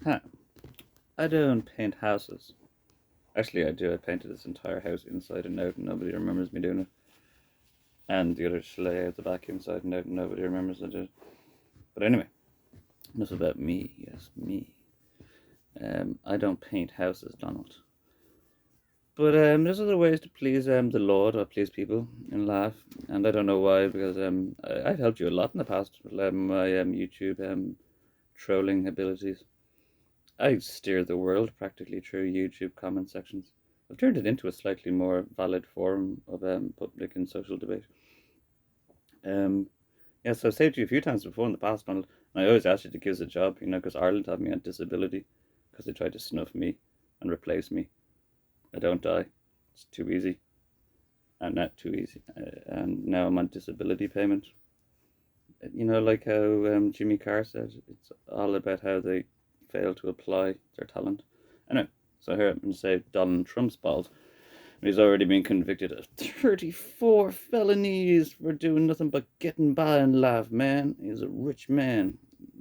Huh. I don't paint houses. Actually, I do. I painted this entire house inside and out, and nobody remembers me doing it. And the other chalet out the back inside and out, and nobody remembers I did it. But anyway, enough about me. Yes, me. I don't paint houses, Donald. But there's other ways to please the Lord or please people and laugh. And I don't know why, because I've helped you a lot in the past with my YouTube trolling abilities. I steer the world practically through YouTube comment sections. I've turned it into a slightly more valid forum of public and social debate. Um, yeah, so I've saved you a few times before in the past, Donald, and I always asked you to give us a job, because Ireland had me on disability because they tried to snuff me and replace me. I don't die. It's too easy. And not too easy. And now I'm on disability payment. Like how Jimmy Carr said, it's all about how they fail to apply their talent. Anyway, so here I'm going to say Donald Trump's balls. He's already been convicted of 34 felonies for doing nothing but getting by in life, man. He's a rich man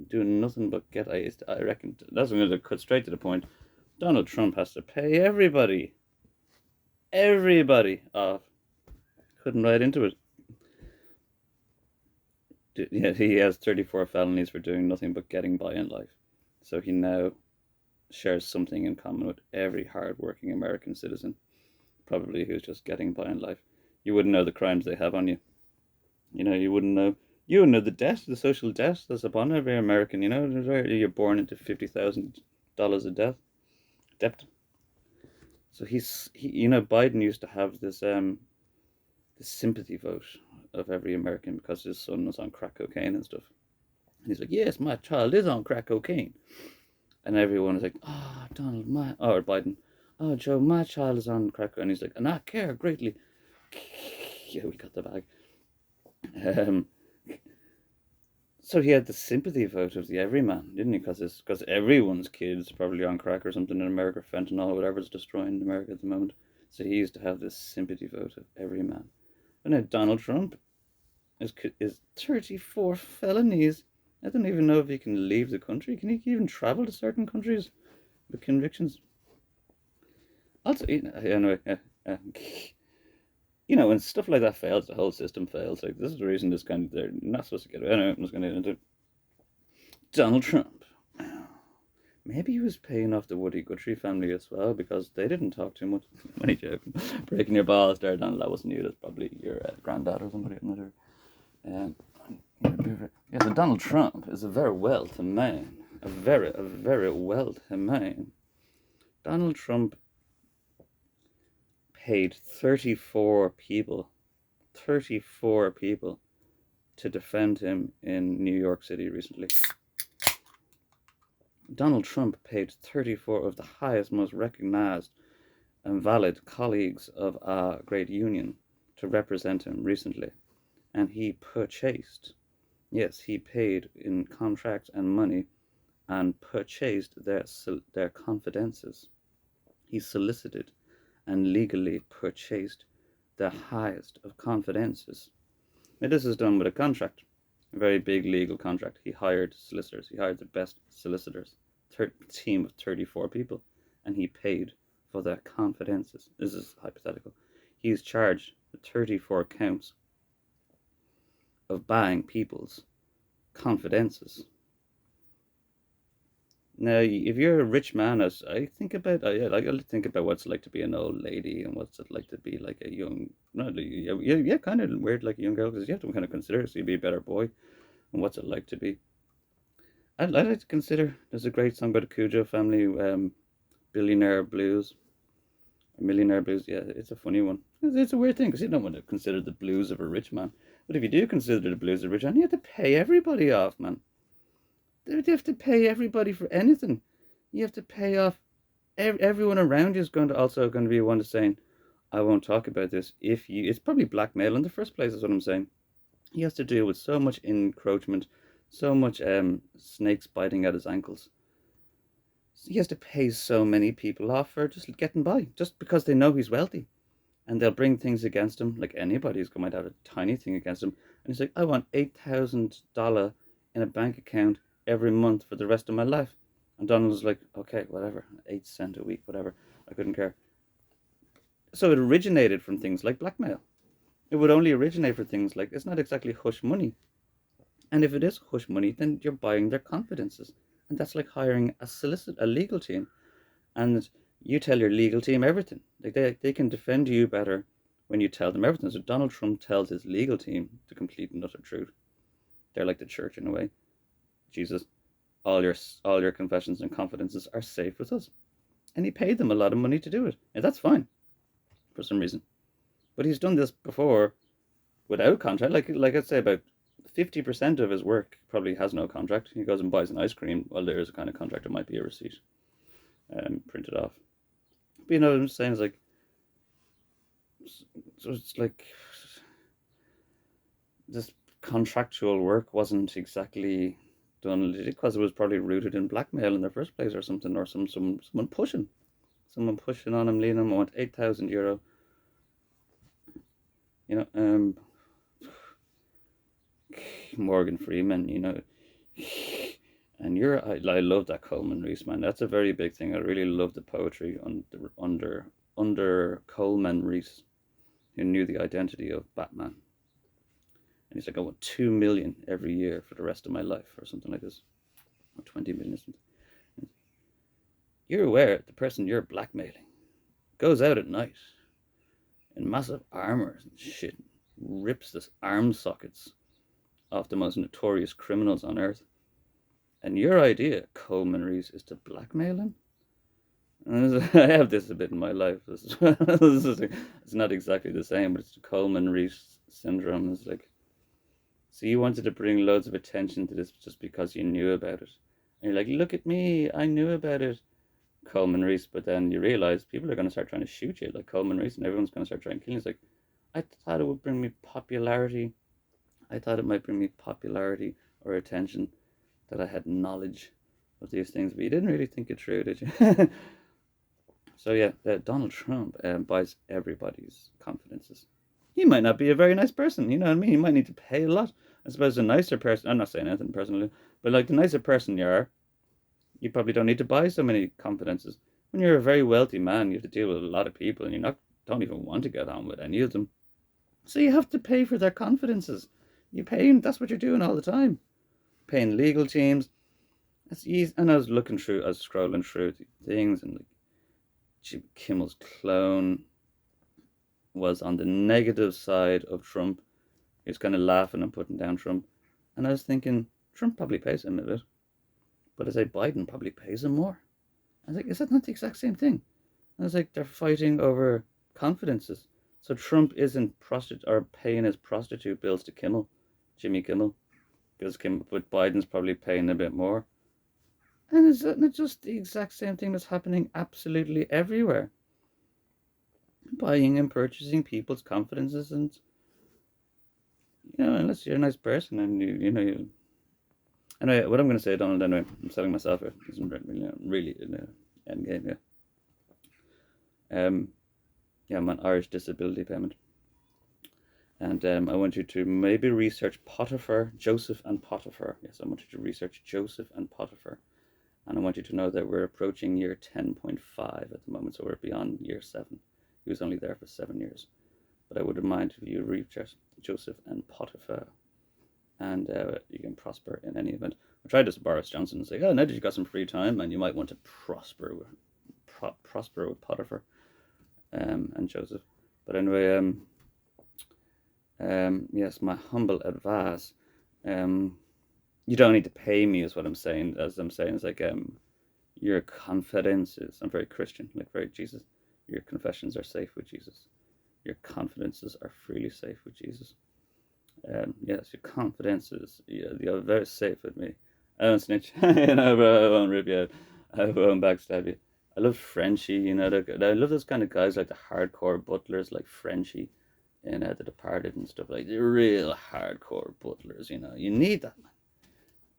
doing nothing but get. I reckon that's going to cut straight to the point. Donald Trump has to pay everybody off. Couldn't write into it. Yeah, he has 34 felonies for doing nothing but getting by in life. So he now shares something in common with every hard-working American citizen, probably who's just getting by in life. You wouldn't know the crimes they have on you. You wouldn't know. You wouldn't know the debt, the social debt that's upon every American. You're born into $50,000 of debt. So Biden used to have this sympathy vote of every American because his son was on crack cocaine and stuff. And he's like, yes, my child is on crack cocaine. And everyone is like, oh, Donald, or Biden, oh, Joe, my child is on crack. And he's like, and I care greatly. Yeah, we got the bag. Um, so he had the sympathy vote of the everyman, didn't he? Because everyone's kid's probably on crack or something in America, fentanyl, whatever's destroying America at the moment. So he used to have this sympathy vote of everyman. But now Donald Trump is 34 felonies. I don't even know if he can leave the country. Can he even travel to certain countries with convictions? Also, anyway, when stuff like that fails, the whole system fails. Like, this is the reason they're not supposed to get away. Anyway, I'm just going to get into Donald Trump. Maybe he was paying off the Woody Guthrie family as well because they didn't talk too much. Money joking. Breaking your balls there, Donald. That wasn't you. That's probably your granddad or somebody. I'm not sure. Yeah, so Donald Trump is a very wealthy man. A very wealthy man. Donald Trump paid 34 people to defend him in New York City recently. Donald Trump paid 34 of the highest, most recognized and valid colleagues of our great union to represent him recently. And he purchased, yes, he paid in contracts and money and purchased their confidences. He solicited and legally purchased the highest of confidences. Now, this is done with a contract, a very big legal contract. He hired solicitors. He hired the best solicitors, team of 34 people, and he paid for their confidences. This is hypothetical. He is charged with 34 counts of buying people's confidences. Now, if you're a rich man, as I think about, I think about what's it like to be an old lady and what's it like to be like a young, not yeah, kind of weird like a young girl because you have to kind of consider so you be a better boy and what's it like to be. I'd like to consider. There's a great song by the Cujo family, Billionaire Blues, or Millionaire Blues. Yeah, it's a funny one. It's a weird thing because you don't want to consider the blues of a rich man, but if you do consider the blues of a rich man, you have to pay everybody off, man. You have to pay everybody for anything. You have to pay off. Everyone around you is also going to be one to saying, "I won't talk about this." If you, it's probably blackmail in the first place. Is what I'm saying. He has to deal with so much encroachment, so much snakes biting at his ankles. He has to pay so many people off for just getting by, just because they know he's wealthy, and they'll bring things against him. Like anybody's might have a tiny thing against him, and he's like, "I want $8,000 in a bank account every month for the rest of my life." And Donald was like, okay, whatever, 8 cent a week, whatever. I couldn't care. So it originated from things like blackmail. It would only originate for things like, it's not exactly hush money. And if it is hush money, then you're buying their confidences. And that's like hiring a legal team. And you tell your legal team everything. Like they can defend you better when you tell them everything. So Donald Trump tells his legal team the complete and utter truth. They're like the church in a way. Jesus, all your confessions and confidences are safe with us. And he paid them a lot of money to do it. And that's fine for some reason. But he's done this before without contract. Like I'd say about 50% of his work probably has no contract. He goes and buys an ice cream. Well, there is a kind of contract. It might be a receipt printed off. But you know what I'm saying? It's like, so it's like this contractual work wasn't exactly done because it was probably rooted in blackmail in the first place or something, or someone pushing on him, leaning him. I want €8,000. You know, Morgan Freeman. You know, and I love that Coleman Reese, man. That's a very big thing. I really love the poetry under Coleman Reese, who knew the identity of Batman. And he's like, I want 2 million every year for the rest of my life, or something like this, or 20 million. You're aware the person you're blackmailing goes out at night in massive armor and shit, rips the arm sockets off the most notorious criminals on earth. And your idea, Coleman Reese, is to blackmail him? I have this a bit in my life. It's not exactly the same, but it's the Coleman Reese syndrome. It's like, so you wanted to bring loads of attention to this just because you knew about it. And you're like, look at me, I knew about it, Coleman Reese. But then you realize people are going to start trying to shoot you like Coleman Reese, and everyone's going to start trying to kill you. It's like, I thought it would bring me popularity. I thought it might bring me popularity or attention that I had knowledge of these things, but you didn't really think it through, did you? So yeah, Donald Trump buys everybody's confidences. He might not be a very nice person, you know what I mean? He might need to pay a lot. I suppose a nicer person, I'm not saying anything personally, but like the nicer person you are, you probably don't need to buy so many confidences. When you're a very wealthy man, you have to deal with a lot of people, and don't even want to get on with any of them. So you have to pay for their confidences. You pay them. That's what you're doing all the time. Paying legal teams. That's easy. And I was scrolling through things, and like Jim Kimmel's clone was on the negative side of Trump. He was kind of laughing and putting down Trump. And I was thinking, Trump probably pays him a bit. But I say Biden probably pays him more. I was like, is that not the exact same thing? I was like, they're fighting over confidences. So Trump isn't paying his prostitute bills to Jimmy Kimmel, but Biden's probably paying a bit more. And is that not just the exact same thing that's happening absolutely everywhere? Buying and purchasing people's confidences, and unless you're a nice person and Anyway, what I'm going to say, Donald, anyway, I'm selling myself here. Isn't really in the end game, yeah. I'm on Irish disability payment. And I want you to maybe research Potiphar, Joseph and Potiphar. Yes, I want you to research Joseph and Potiphar. And I want you to know that we're approaching year 10.5 at the moment, so we're beyond year 7. He was only there for 7 years. But I wouldn't mind if you research Joseph and Potiphar. And you can prosper in any event. I tried this with Boris Johnson and say, oh, now that you've got some free time, and you might want to prosper with Potiphar and Joseph. But anyway, yes, my humble advice. You don't need to pay me, is what I'm saying. As I'm saying, it's like your confidences. I'm very Christian, like very Jesus. Your confessions are safe with Jesus. Your confidences are freely safe with Jesus. Yes, your confidences, you're very safe with me. I don't snitch, I won't rip you out. I won't backstab you. I love Frenchie, I love those kind of guys, like the hardcore butlers, like Frenchie in The Departed and stuff, like the real hardcore butlers. You need that, man.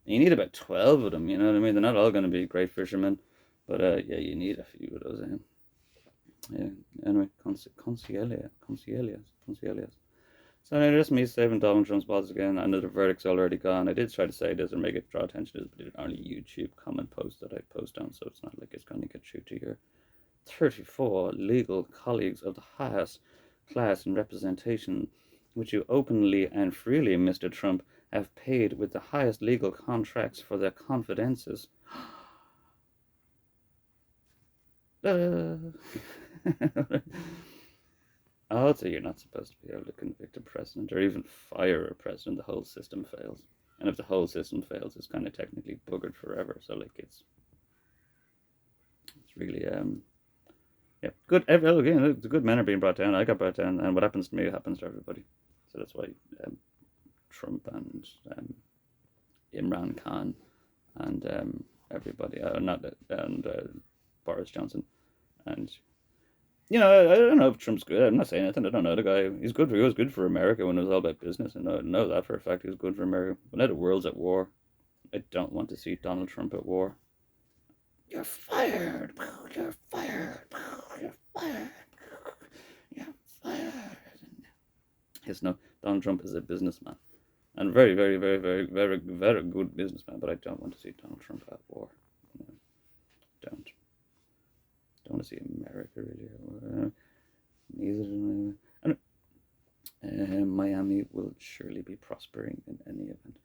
You need about 12 of them, you know what I mean? They're not all going to be great fishermen, but yeah, you need a few of those. Yeah. Anyway, concilias. So now just me saving Donald Trump's balls again. I know the verdict's already gone. I did try to say this or make it draw attention to this, but it's only YouTube comment post that I post on, so it's not like it's going to get through to your 34 legal colleagues of the highest class and representation, which you openly and freely, Mr. Trump, have paid with the highest legal contracts for their confidences. Also, you're not supposed to be able to convict a president or even fire a president. The whole system fails. And if the whole system fails, it's kind of technically buggered forever. So, like, it's really, yeah, good. Again, the good men are being brought down. I got brought down, and what happens to me happens to everybody. So that's why Trump and Imran Khan and everybody, not and Boris Johnson, and I don't know if Trump's good. I'm not saying anything. I don't know the guy. He's good. He was good for America when it was all about business. I know that for a fact. He was good for America. But now the world's at war. I don't want to see Donald Trump at war. You're fired. You're fired. You're fired. You're fired. Yes, no. Donald Trump is a businessman, and very, very, very, very, very, very good businessman. But I don't want to see Donald Trump at war. No, don't. Don't want to see America really. Neither do I. And Miami will surely be prospering in any event.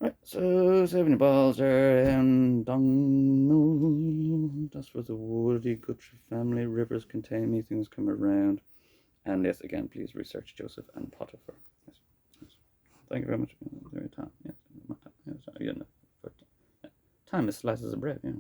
Right, so 70 balls there, and Donald. That's what the Woody Guthrie family. Rivers contain me, things come around. And yes, again, please research Joseph and Potiphar. Yes, yes. Thank you very much for your time. Yes, my time. Yes, yeah, no, time is slices of bread, yeah.